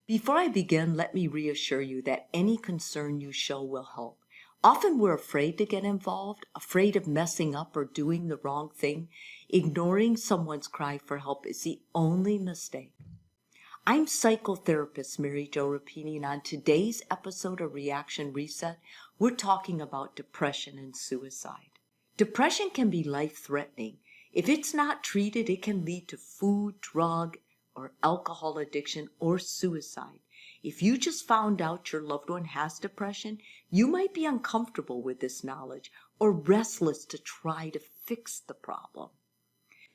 Before I begin, let me reassure you that any concern you show will help. Often we're afraid to get involved, afraid of messing up or doing the wrong thing. Ignoring someone's cry for help is the only mistake. I'm psychotherapist Mary Jo Rapini, and on today's episode of Reaction Reset, we're talking about depression and suicide. Depression can be life-threatening. If it's not treated, it can lead to food, drug, or alcohol addiction or suicide. If you just found out your loved one has depression, you might be uncomfortable with this knowledge or restless to try to fix the problem.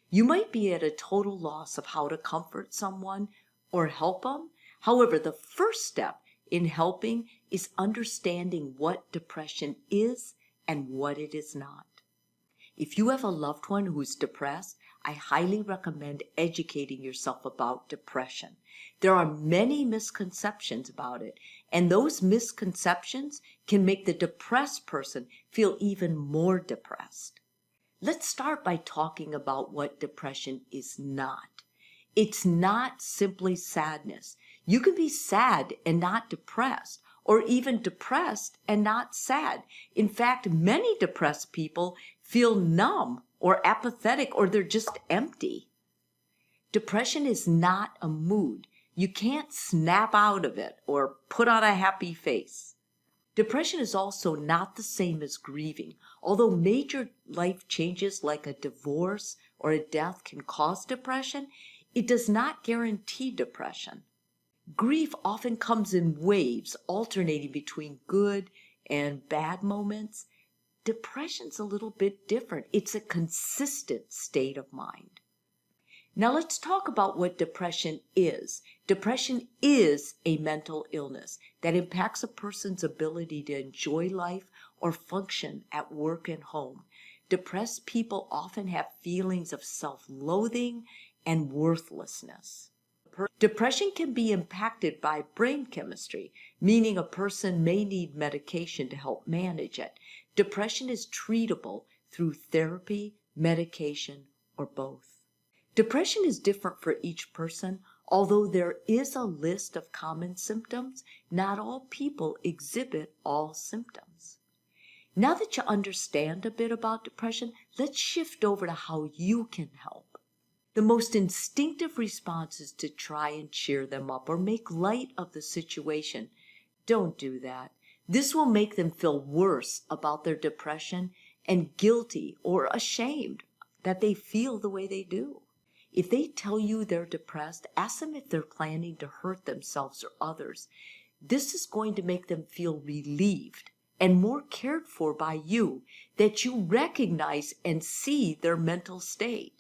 You might be at a total loss of how to comfort someone or help them. However, the first step in helping is understanding what depression is and what it is not. If you have a loved one who's depressed, I highly recommend educating yourself about depression. There are many misconceptions about it, and those misconceptions can make the depressed person feel even more depressed. Let's start by talking about what depression is not. It's not simply sadness. You can be sad and not depressed, or even depressed and not sad. In fact, many depressed people feel numb or apathetic, or they're just empty. Depression is not a mood. You can't snap out of it or put on a happy face. Depression is also not the same as grieving. Although major life changes like a divorce or a death can cause depression, it does not guarantee depression. Grief often comes in waves, alternating between good and bad moments. Depression's a little bit different. It's a consistent state of mind. Now let's talk about what depression is. Depression is a mental illness that impacts a person's ability to enjoy life or function at work and home. Depressed people often have feelings of self-loathing and worthlessness. Depression can be impacted by brain chemistry, meaning a person may need medication to help manage it. Depression is treatable through therapy, medication, or both. Depression is different for each person. Although there is a list of common symptoms, not all people exhibit all symptoms. Now that you understand a bit about depression, let's shift over to how you can help. The most instinctive response is to try and cheer them up or make light of the situation. Don't do that. This will make them feel worse about their depression and guilty or ashamed that they feel the way they do. If they tell you they're depressed, ask them if they're planning to hurt themselves or others. This is going to make them feel relieved and more cared for by you, that you recognize and see their mental state.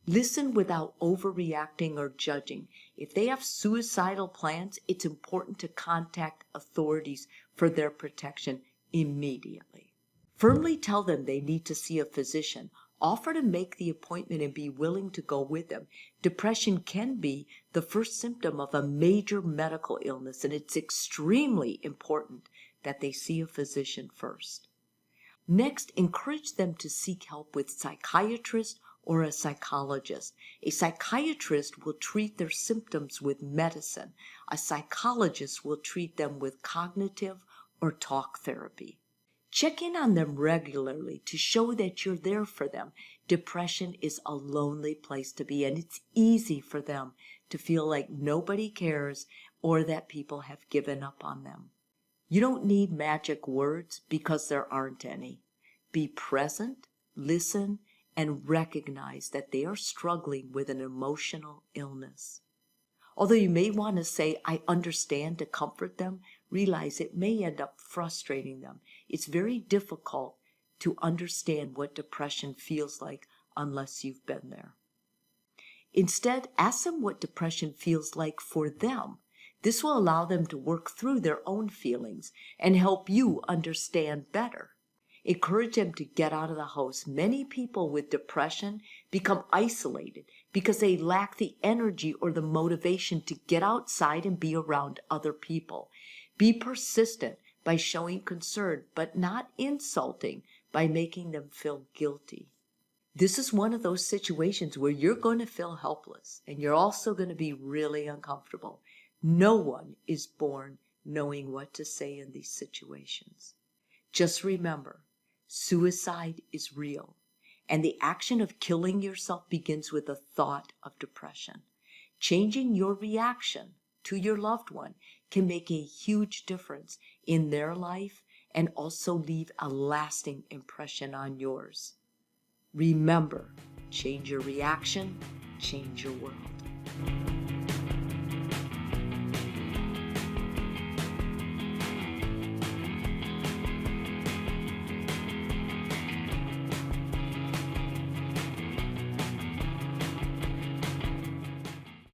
Listen without overreacting or judging. If they have suicidal plans, it's important to contact authorities for their protection immediately. Firmly tell them they need to see a physician. Offer to make the appointment and be willing to go with them. Depression can be the first symptom of a major medical illness, and it's extremely important that they see a physician first. Next, encourage them to seek help with a psychiatrist or a psychologist. A psychiatrist will treat their symptoms with medicine. A psychologist will treat them with cognitive or talk therapy. Check in on them regularly to show that you're there for them. Depression is a lonely place to be, and it's easy for them to feel like nobody cares or that people have given up on them. You don't need magic words because there aren't any. Be present, listen, and recognize that they are struggling with an emotional illness. Although you may want to say, "I understand," to comfort them, realize it may end up frustrating them. It's very difficult to understand what depression feels like unless you've been there. Instead, ask them what depression feels like for them. This will allow them to work through their own feelings and help you understand better. Encourage them to get out of the house. Many people with depression become isolated because they lack the energy or the motivation to get outside and be around other people. Be persistent by showing concern, but not insulting by making them feel guilty. This is one of those situations where you're going to feel helpless and you're also going to be really uncomfortable. No one is born knowing what to say in these situations. Just remember, suicide is real, and the action of killing yourself begins with a thought of depression. Changing your reaction to your loved one can make a huge difference in their life and also leave a lasting impression on yours. Remember, change your reaction, change your world.